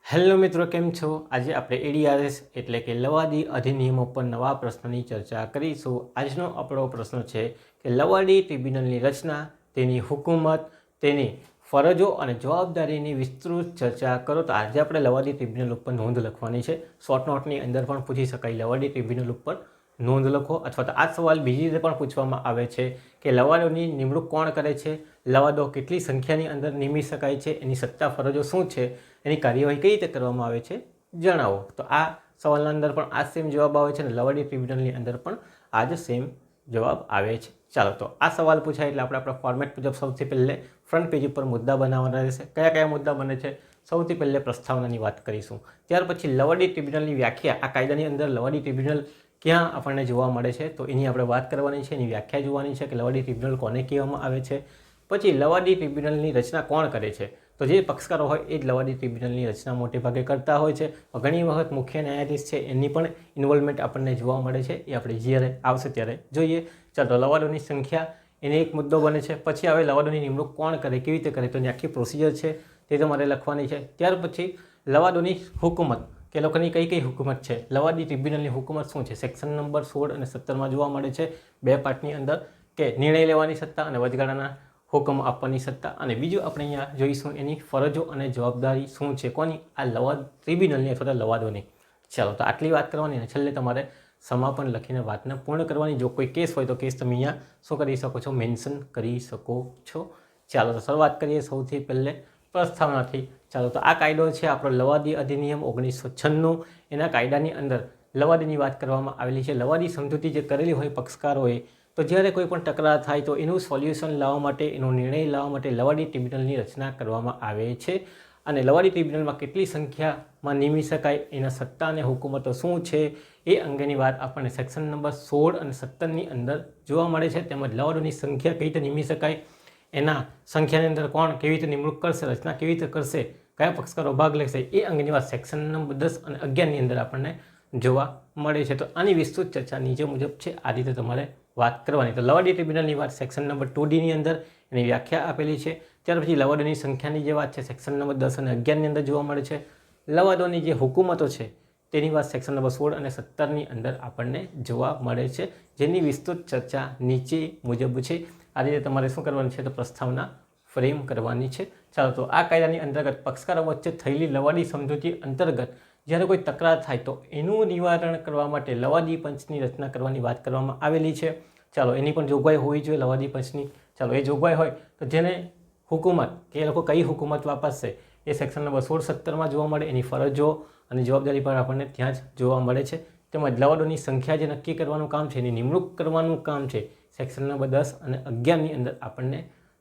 Hello મિત્રો, કેમ છો? આજે આપણે એડીઆરએસ એટલે કે લવાદી અધિનિયમો પર નવા પ્રશ્નની ચર્ચા કરીશું. આજનો આપણો પ્રશ્ન છે કે લવાદી ટ્રિબ્યુનલની રચના, તેની હુકુમત, તેની ફરજો અને જવાબદારીની વિસ્તૃત ચર્ચા કરો. તો આજે આપણે લવાદી ટ્રિબ્યુનલ ઉપર નોંધ લખવાની છે. શોર્ટ નોટની અંદર પણ પૂછી શકાય, લવાદી ટ્રિબ્યુનલ ઉપર નોંધ લખો. અથવા તો આ સવાલ બીજી રીતે પણ પૂછવામાં આવે છે કે લવાદોની નિમણૂક કોણ કરે છે, લવાદો કેટલી સંખ્યાની અંદર નિમી શકાય છે, એની સત્તા ફરજો શું છે, એની કાર્યવાહી કઈ રીતે કરવામાં આવે છે જણાવો. તો આ સવાલના અંદર પણ આ સેમ જવાબ આવે છે અને લવાદી ટ્રિબ્યુનલની અંદર પણ આ જ સેમ જવાબ આવે છે. ચાલો, તો આ સવાલ પૂછાય એટલે આપણે આપણા ફોર્મેટ મુજબ સૌથી પહેલે ફ્રન્ટ પેજ ઉપર મુદ્દા બનાવવાના રહેશે. કયા કયા મુદ્દા બને છે? સૌથી પહેલે પ્રસ્તાવનાની વાત કરીશું. ત્યાર પછી લવાદી ટ્રિબ્યુનલની વ્યાખ્યા. આ કાયદાની અંદર લવાદી ટ્રિબ્યુનલ ક્યાં આપણને જોવા મળે છે તો એની આપણે વાત કરવાની છે, એની વ્યાખ્યા જોવાની છે કે લવાદી ટ્રિબ્યુનલ કોને કહેવામાં આવે છે. પછી લવાદી ટ્રિબ્યુનલની રચના કોણ કરે છે? તો જે પક્ષકારો હોય એ જ લવાદી ટ્રિબ્યુનલની રચના મોટે ભાગે કરતા હોય છે. ઘણી વખત મુખ્ય ન્યાયાધીશ છે એની પણ ઇન્વોલ્વમેન્ટ આપણને જોવા મળે છે. એ આપણે જ્યારે આવશે ત્યારે જોઈએ. ચાલો, લવાદોની સંખ્યા એને એક મુદ્દો બને છે. પછી આવે લવાદોની નિમણૂક કોણ કરે, કેવી રીતે કરે, તો એની આખી પ્રોસિજર છે તે તમારે લખવાની છે. ત્યાર પછી લવાદોની હુકુમત, કે લોકોની કઈ કઈ હુકુમત છે, લવાદી ટ્રિબ્યુનલની હુકુમત શું છે, સેક્શન નંબર 16 અને 17માં જોવા મળે છે. બે પાર્ટની અંદર કે નિર્ણય લેવાની સત્તા અને વચગાળાના હુકમ આપવાની સત્તા. અને બીજું આપણે અહીંયા જોઈશું એની ફરજો અને જવાબદારી શું છે, કોની? આ લવાદ ટ્રિબ્યુનલની અથવા તો લવાદોની. ચાલો, તો આટલી વાત કરવાની અને છેલ્લે તમારે સમાપન લખીને વાતને પૂર્ણ કરવાની. જો કોઈ કેસ હોય તો કેસ તમે અહીંયા શું કરી શકો છો? મેન્શન કરી શકો છો. ચાલો, તો શરૂઆત કરીએ સૌથી પહેલે પ્રસ્તાવનાથી. ચાલો, તો આ કાયદો છે આપણો લવાદી અધિનિયમ 1996. એના કાયદાની અંદર લવાદીની વાત કરવામાં આવેલી છે. લવાદી સમજૂતી જે કરેલી હોય પક્ષકારોએ, તો જ્યારે કોઈ પણ તકરાર થાય તો એનું સોલ્યુશન લાવવા માટે, એનો નિર્ણય લાવવા માટે લવાદી ટ્રિબ્યુનલની રચના કરવામાં આવે છે. અને લવાદી ટ્રિબ્યુનલમાં કેટલી સંખ્યામાં નિમી શકાય, એના સત્તા અને હુકુમતો શું છે, એ અંગેની વાત આપણને સેક્શન નંબર 16 અને 17ની અંદર જોવા મળે છે. તેમજ લવાદોની સંખ્યા કઈ રીતે નિમી શકાય, એના સંખ્યાની અંદર કોણ કેવી રીતે નિમણૂક કરશે, રચના કેવી રીતે કરશે, કયા પક્ષકારો ભાગ લેશે, એ અંગેની વાત સેક્શન નંબર 10 અને 11ની અંદર આપણને જોવા મળે છે. તો આની વિસ્તૃત ચર્ચા નીચે મુજબ છે, આ રીતે તમારે વાત કરવાની. તો લવાદી ટ્રિબ્યુનલની વાત સેક્શન નંબર 2Dની અંદર એની વ્યાખ્યા આપેલી છે. ત્યાર પછી લવાદોની સંખ્યાની જે વાત છે સેક્શન નંબર 10 અને 11ની અંદર જોવા મળે છે. લવાદોની જે હુકુમતો છે તેની વાત સેક્શન નંબર 16 અને 17ની અંદર આપણને જોવા મળે છે, જેની વિસ્તૃત ચર્ચા નીચે મુજબ છે. આ રીતે તમારે શું કરવાનું છે? તો પ્રસ્તાવના ફ્રેમ કરવાની છે. ચાલો, તો આ કાયદાની અંતર્ગત પક્ષકારો વચ્ચે થયેલી લવાદી સમજૂતી અંતર્ગત જ્યારે કોઈ તકરાર થાય તો એનું નિવારણ કરવા માટે લવાદી પંચની રચના કરવાની વાત કરવામાં આવેલી છે. ચાલો, એની પણ જોગવાઈ હોવી જોઈએ લવાદી પંચની. ચાલો, એ જોગવાઈ હોય તો જેને હુકુમત, કે એ લોકો કઈ હુકુમત વાપરશે, એ સેક્શન નંબર 16-17માં જોવા મળે. એની ફરજો અને જવાબદારી પણ આપણને ત્યાં જ જોવા મળે છે. તેમજ લવાદોની સંખ્યા જે નક્કી કરવાનું કામ છે, એની નિમણૂક કરવાનું કામ છે, સેક્શન નંબર 10 અને 11ની અંદર આપણને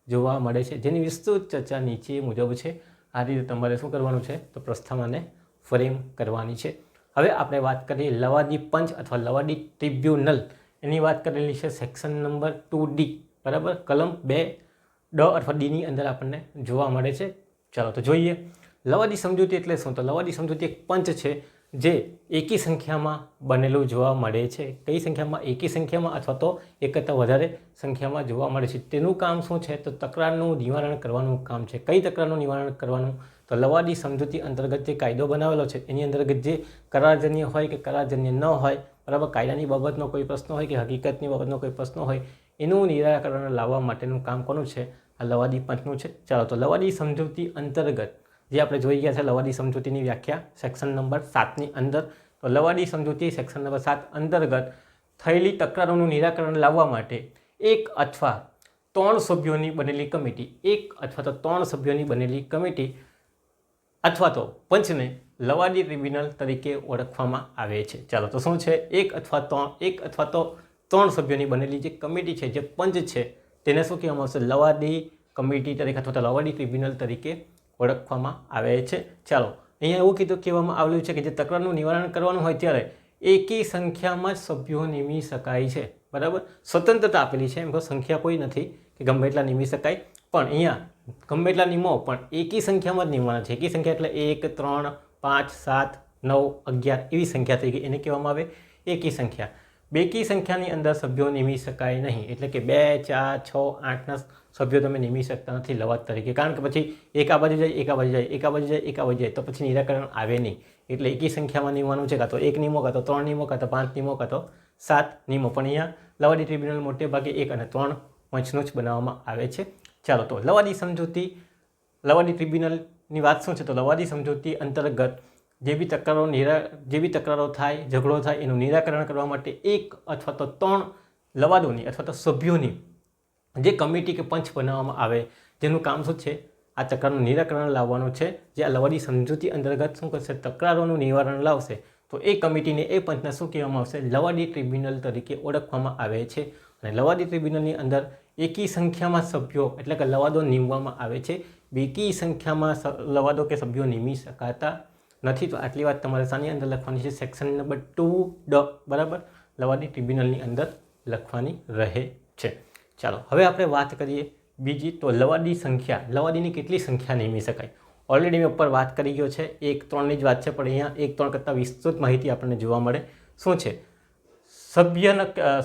જોવા મળે છે, જેની વિસ્તૃત ચર્ચા નીચે મુજબ છે. આ રીતે તમારે શું કરવાનું છે? તો પ્રસ્તાવનાને ફ્રેમ કરવાની છે. હવે આપણે વાત કરીએ લવાદી પંચ અથવા લવાદી ટ્રિબ્યુનલ. એની વાત કરેલી છે સેક્શન નંબર 2D, બરાબર, કલમ 2D અથવા Dની અંદર આપણને જોવા મળે છે. ચાલો, તો જોઈએ લવાદી સમજૂતી એટલે શું. તો લવાદી સમજૂતી એક પંચ છે જે એકી સંખ્યામાં બનેલું જોવા મળે છે. કઈ સંખ્યામાં? એકી સંખ્યામાં અથવા તો એક કરતાં વધારે સંખ્યામાં જોવા મળે છે. તેનું કામ શું છે? તો તકરારનું નિવારણ કરવાનું કામ છે. કઈ તકરારનું નિવારણ કરવાનું? તો લવાદી સમજૂતી અંતર્ગત જે કાયદો બનાવેલો છે એની અંતર્ગત જે કરારજન્ય હોય કે કરારજન્ય ન હોય, બરાબર, કાયદાની બાબતનો કોઈ પ્રશ્ન હોય કે હકીકતની બાબતનો કોઈ પ્રશ્ન હોય, એનું નિરાકરણ લાવવા માટેનું કામ કોનું છે? આ લવાદી પંચનું છે. ચાલો, તો લવાદી સમજૂતી અંતર્ગત જે આપણે જોઈ ગયા છે લવાદી સમજૂતીની વ્યાખ્યા સેક્શન નંબર 7ની અંદર. તો લવાદી સમજૂતી સેક્શન નંબર 7 અંતર્ગત થયેલી તકરારોનું નિરાકરણ લાવવા માટે એક અથવા ત્રણ સભ્યોની બનેલી કમિટી, એક અથવા તો ત્રણ સભ્યોની બનેલી કમિટી અથવા તો પંચને લવાદી ટ્રિબ્યુનલ તરીકે ઓળખવામાં આવે છે. ચાલો, તો શું છે? એક અથવા તો ત્રણ સભ્યોની બનેલી જે કમિટી છે, જે પંચ છે, તેને શું કહેવામાં આવશે? લવાદી કમિટી તરીકે અથવા તો લવાદી ટ્રિબ્યુનલ તરીકે ઓળખવામાં આવે છે. ચાલો, અહીંયા એવું કહેવામાં આવેલું છે કે જે તકરારનું નિવારણ કરવાનું હોય ત્યારે એકી સંખ્યામાં જ સભ્યો નિમી શકાય છે, બરાબર. સ્વતંત્રતા આપેલી છે, એમ કહો સંખ્યા કોઈ નથી કે ગમે એટલા નિમી શકાય, પણ અહીંયા ગમે એટલા નિમો પણ એકી સંખ્યામાં જ નિમવાના છે. એકી સંખ્યા એટલે 1, 3, 5, 7, 9, 11 એવી સંખ્યા થઈ ગઈ, એને કહેવામાં આવે એકી સંખ્યા. બેકી સંખ્યાની અંદર સભ્યો નિમી શકાય નહીં, એટલે કે 2, 4, 6, 8ના સભ્યો તમે નિમી શકતા નથી લવાદ તરીકે, કારણ કે પછી એક આ બાજુ જાય, એક આ બાજુ જાય, એક આ બાજુ જાય, એક આ બાજુ જાય, તો પછી નિરાકરણ આવે નહીં. એટલે એકી સંખ્યામાં નિમવાનું છે, કાં તો 1 નિમો, કાં તો 3 નિમો, કાં તો 5 નિમો, કાં તો 7 નિમો. પણ અહીંયા લવાદી ટ્રિબ્યુનલ મોટે ભાગે 1 અને 3 વંશનું જ બનાવવામાં આવે છે. ચાલો, તો લવાદી સમજૂતી, લવાદી ટ્રિબ્યુનલની વાત શું છે? તો લવાદી સમજૂતી અંતર્ગત જે બી તકરારો થાય, ઝઘડો થાય, એનું નિરાકરણ કરવા માટે 1 અથવા તો 3 લવાદોની અથવા તો સભ્યોની જે કમિટી કે પંચ બનાવવામાં આવે, જેનું કામ શું છે? આ તકરારનું નિરાકરણ લાવવાનું છે. જે આ લવાદી સમજૂતી અંતર્ગત શું કરશે? તકરારોનું નિવારણ લાવશે. તો એ કમિટીને, એ પંચને શું કહેવામાં આવશે? લવાદી ટ્રિબ્યુનલ તરીકે ઓળખવામાં આવે છે. અને લવાદી ટ્રિબ્યુનલની અંદર એકી સંખ્યામાં સભ્યો એટલે કે લવાદો નીમવામાં આવે છે. બેકી સંખ્યામાં લવાદો કે સભ્યો નીમી શકાતા નથી. તો આટલી વાત તમારે શાની અંદર લખવાની છે? સેક્શન નંબર 2D, બરાબર, લવાદી ટ્રિબ્યુનલની અંદર લખવાની રહે છે. ચાલો, હવે આપણે વાત કરીએ બીજી, તો લવાદી સંખ્યા. લવાદીની કેટલી સંખ્યા નિમી શકાય? ઓલરેડી મેં ઉપર વાત કરી ગયો છે, 1, 3ની જ વાત છે, પણ અહીંયા 1, 3 કરતાં વિસ્તૃત માહિતી આપણને જોવા મળે. શું છે?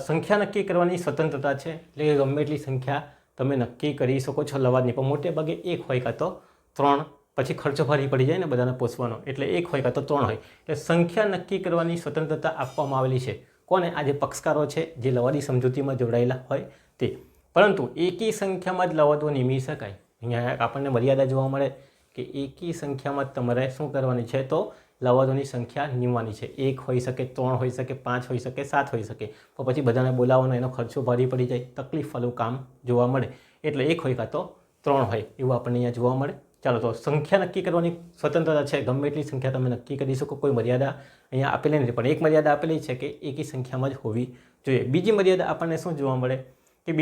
સંખ્યા નક્કી કરવાની સ્વતંત્રતા છે, એટલે કે ગમે એટલી સંખ્યા તમે નક્કી કરી શકો છો લવાદની, પણ મોટે ભાગે 1 હોય કાં તો 3, પછી ખર્ચો ભારી પડી જાય ને બધાને પોષવાનો, એટલે 1 હોય કાં તો 3 હોય. એટલે સંખ્યા નક્કી કરવાની સ્વતંત્રતા આપવામાં આવેલી છે. કોને? આ જે પક્ષકારો છે, જે લવાદી સમજૂતીમાં જોડાયેલા હોય તે. પરંતુ એકી સંખ્યામાં જ લવાદો નિમી શકાય. અહીંયા આપણને મર્યાદા જોવા મળે કે એકી સંખ્યામાં જ તમારે શું કરવાની છે? તો લવાદોની સંખ્યા નિમવાની છે. 1 હોઈ શકે, 3 હોઈ શકે, 5 હોઈ શકે, 7 હોઈ શકે, પણ પછી બધાને બોલાવવાનો, એનો ખર્ચો ભારી પડી જાય, તકલીફવાળું કામ જોવા મળે. એટલે 1 હોય કાં તો 3 હોય, એવું આપણને અહીંયા જોવા મળે. ચાલો, તો સંખ્યા નક્કી કરવાની સ્વતંત્રતા છે, ગમે એટલી સંખ્યા તમે નક્કી કરી શકો, કોઈ મર્યાદા અહીંયા આપેલી નથી. પણ એક મર્યાદા આપેલી છે કે એકી સંખ્યામાં જ હોવી જોઈએ. બીજી મર્યાદા આપણને શું જોવા મળે? કે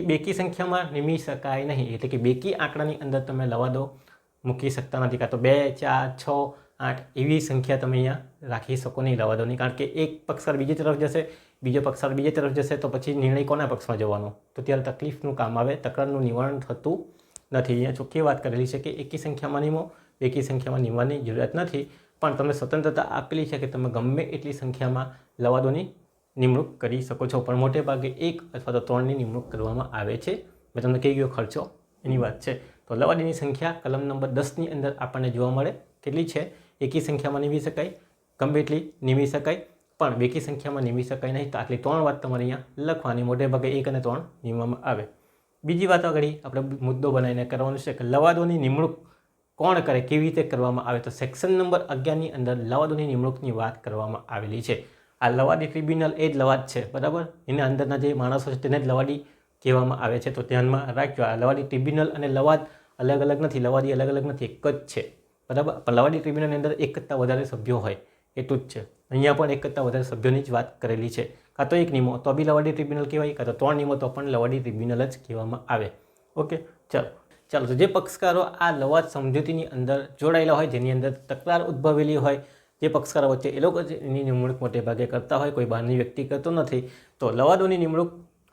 બેકી સંખ્યામાં નિમી શકાય નહીં, એટલે કે બેકી આંકડાની અંદર તમે લવાદો મૂકી શકતા નથી, કાં તો 2, 4, 6, 8 એવી સંખ્યા તમે અહીંયા રાખી શકો નહીં લવાદોની, કારણ કે એક પક્ષકાર બીજી તરફ જશે, બીજો પક્ષકાર બીજી તરફ જશે, તો પછી નિર્ણય કોના પક્ષમાં જવાનો? તો ત્યારે તકલીફનું કામ આવે, તકરારનું નિવારણ થતું નથી. અહીંયા ચોખ્ખી વાત કરેલી છે કે એકી સંખ્યામાં નિમો, બેકી સંખ્યામાં નિમવાની જરૂરિયાત નથી, પણ તમને સ્વતંત્રતા આપેલી છે કે તમે ગમે એટલી સંખ્યામાં લવાદોની નિમણૂક કરી શકો છો, પણ મોટે ભાગે 1 અથવા તો 3ની નિમણૂક કરવામાં આવે છે. મેં તમને કહી ગયો ખર્ચો એની વાત છે. તો લવાદીની સંખ્યા કલમ નંબર 10ની અંદર આપણને જોવા મળે. કેટલી છે? એકી સંખ્યામાં નિમી શકાય, ગમે એટલી નિમી શકાય, પણ બેકી સંખ્યામાં નિમી શકાય નહીં. તો આટલી 3 વાત તમારે અહીંયા લખવાની. મોટે ભાગે 1 અને 3 નિમવામાં આવે. બીજી વાત આગળ આપણે મુદ્દો બનાવીને કરવાનું છે કે લવાદોની નિમણૂક કોણ કરે, કેવી રીતે કરવામાં આવે? તો સેક્શન નંબર 11ની અંદર લવાદોની નિમણૂકની વાત કરવામાં આવેલી છે. આ લવાદી ટ્રિબ્યુનલ એ જ લવાદ છે, બરાબર, એના અંદરના જે માણસો છે તેને જ લવાદી કહેવામાં આવે છે. તો ધ્યાનમાં રાખજો, આ લવાદી ટ્રિબ્યુનલ અને લવાદ અલગ અલગ નથી, લવાદી અલગ અલગ નથી, એક જ છે, બરાબર. પણ લવાદી ટ્રિબ્યુનલની અંદર 1 કરતાં વધારે સભ્યો હોય એટલું જ છે. અહીંયા પણ 1 કરતાં વધારે સભ્યોની જ વાત કરેલી છે. કાં તો 1 નિમો તો બી લવાદી ટ્રિબ્યુનલ કહેવાય, કાં તો 3 નિમો તો પણ લવાદી ટ્રિબ્યુનલ જ કહેવામાં આવે. ઓકે, ચાલો, તો જે પક્ષકારો આ લવાદ સમજૂતીની અંદર જોડાયેલા હોય, જેની અંદર તકરાર ઉદ્ભવેલી હોય, જે પક્ષકારો વચ્ચે એ લોકો એની નિમણૂક મોટે ભાગે કરતા હોય, કોઈ બહારની વ્યક્તિ કરતો નથી. તો લવાદોની નિમણૂક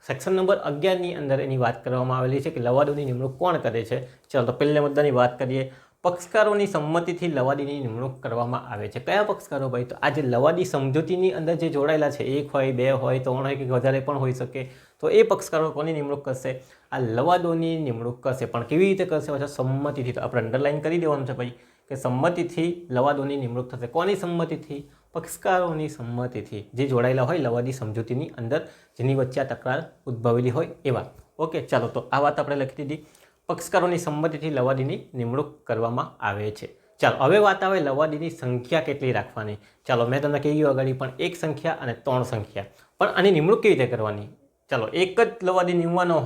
સેક્શન નંબર 11ની અંદર એની વાત કરવામાં આવેલી છે કે લવાદોની નિમણૂક કોણ કરે છે. ચાલો, તો પહેલા મુદ્દાની વાત કરીએ. પક્ષકારોની સંમતિથી લવાદીની નિમણૂક કરવામાં આવે છે. કયા પક્ષકારો ભાઈ? તો આ જે લવાદી સમજૂતીની અંદર જે જોડાયેલા છે, 1 હોય, 2 હોય, 3 હોય કે વધારે પણ હોઈ શકે, તો એ પક્ષકારો કોની નિમણૂક કરશે? આ લવાદોની નિમણૂક કરશે. પણ કેવી રીતે કરશે? પાછા સંમતિથી. તો આપણે અંડરલાઈન કરી દેવાનું છે ભાઈ કે સંમતિથી લવાદોની નિમણૂક થશે. કોની સંમતિથી? પક્ષકારોની સંમતિથી, જે જોડાયેલા હોય લવાદી સમજૂતીની અંદર, જેની વચ્ચે આ તકરાર ઉદ્ભવેલી હોય એવા. ઓકે, ચાલો, તો આ વાત આપણે લખી દીધી. પક્ષકારોની સંમતિથી લવાદીની નિમણૂક કરવામાં આવે છે. ચાલો, હવે વાત આવે લવાદીની સંખ્યા કેટલી રાખવાની. ચાલો, મેં તમને કહી ગયું આગળ, પણ 1 સંખ્યા અને 3 સંખ્યા. પણ આની નિમણૂક કેવી રીતે કરવાની? ચાલો, એક જ લવાદી નિમવાનો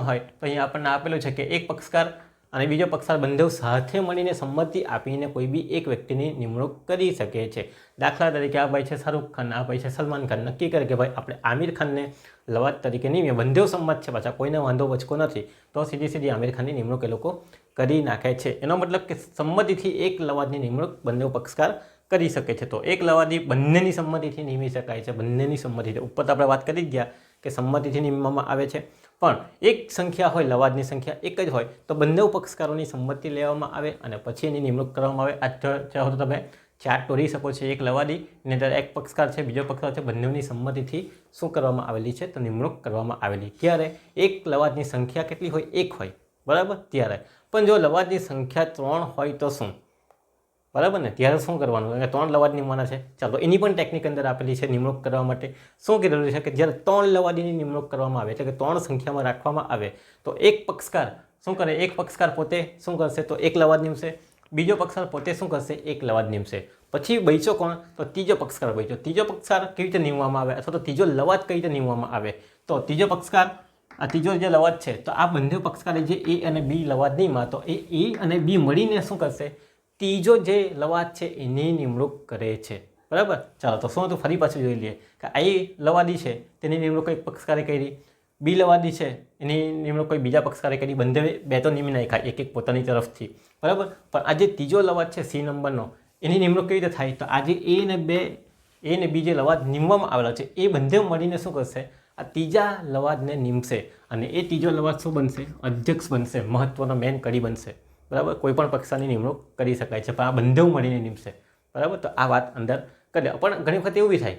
હોય, તો અહીંયા આપણને આપેલું છે કે એક પક્ષકાર અને બીજો પક્ષકાર બંને સાથે મળીને સંમતિ આપીને કોઈ બી એક વ્યક્તિની નિમણૂક કરી શકે છે. દાખલા તરીકે આ ભાઈ છે શાહરૂખ ખાન, આ ભાઈ છે સલમાન ખાન. નક્કી કરે કે ભાઈ આપણે આમિર ખાનને લવાદ તરીકે નિમીએ, બંને સંમત છે, પાછા કોઈને વાંધો વચકો નથી, તો સીધી આમિર ખાનની નિમણૂક એ લોકો કરી નાખે છે. એનો મતલબ કે સંમતિથી એક લવાદની નિમણૂક બંને પક્ષકાર કરી શકે છે. તો એક લવાદી બંનેની સંમતિથી નિમી શકાય છે, બંનેની સંમતિથી. ઉપર તો આપણે વાત કરી જ ગયા કે સંમતિથી નિમવામાં આવે છે, પણ એક સંખ્યા હોય, લવાદની સંખ્યા એક જ હોય, તો બંને પક્ષકારોની સંમતિ લેવામાં આવે અને પછી એની નિમણૂક કરવામાં આવે. આ ચાહો તો તમે ચાર્ટ દોરી શકો છો. એક લવાદી એની અંદર એક પક્ષકાર છે, બીજો પક્ષકાર છે, બંનેની સંમતિથી શું કરવામાં આવેલી છે? તો નિમણૂક કરવામાં આવેલી. ત્યારે એક લવાદની સંખ્યા કેટલી હોય? 1 હોય, બરાબર? ત્યારે પણ જો લવાદની સંખ્યા 3 હોય તો શું? બરાબર ને? ત્યારે શું કરવાનું? એટલે 3 લવાદ નિમવાના છે. ચાલો એની પણ ટેકનિક અંદર આપેલી છે નિમણૂક કરવા માટે. શું કીધેલું છે કે જ્યારે 3 લવાદીની નિમણૂક કરવામાં આવે, એટલે કે 3 સંખ્યામાં રાખવામાં આવે, તો એક પક્ષકાર શું કરે? એક પક્ષકાર પોતે શું કરશે? તો એક લવાદ નિમશે. બીજો પક્ષકાર પોતે શું કરશે? એક લવાદ નિમશે. પછી બચ્યો કોણ? તો ત્રીજો પક્ષકાર બચ્યો. ત્રીજો પક્ષકાર કેવી રીતે નિમવામાં આવે, અથવા તો ત્રીજો લવાદ કઈ રીતે નિમવામાં આવે? તો ત્રીજો પક્ષકાર, આ ત્રીજો જે લવાદ છે, તો આ બંને પક્ષકારે જે એ અને બી લવાદ નિમા, તો એ અને બી મળીને શું કરશે? ત્રીજો જે લવાદ છે એની નિમણૂક કરે છે. બરાબર? ચાલો તો શું હતું? ફરી પાછું જોઈ લઈએ કે આ લવાદી છે તેની નિમણૂક એક પક્ષકારે કરી, બી લવાદી છે એની નિમણૂક કોઈ બીજા પક્ષકારે કરી. બંને બે તો નિમી નાખ્યા એક એક પોતાની તરફથી, બરાબર? પણ આ જે ત્રીજો લવાદ છે સી નંબરનો, એની નિમણૂક કેવી રીતે થાય? તો આજે એ ને બી જે લવાદ નિમવામાં આવેલા છે એ બંને મળીને શું કરશે? આ ત્રીજા લવાદને નિમશે. અને એ ત્રીજો લવાદ શું બનશે? અધ્યક્ષ બનશે, મહત્વનો મેન કડી બનશે. બરાબર? કોઈ પણ પક્ષાની નિમણૂક કરી શકાય છે, પણ આ બંને મળીને નિમશે. બરાબર? તો આ વાત અંદર કરી દે. પણ ઘણી વખત એવું બી થાય,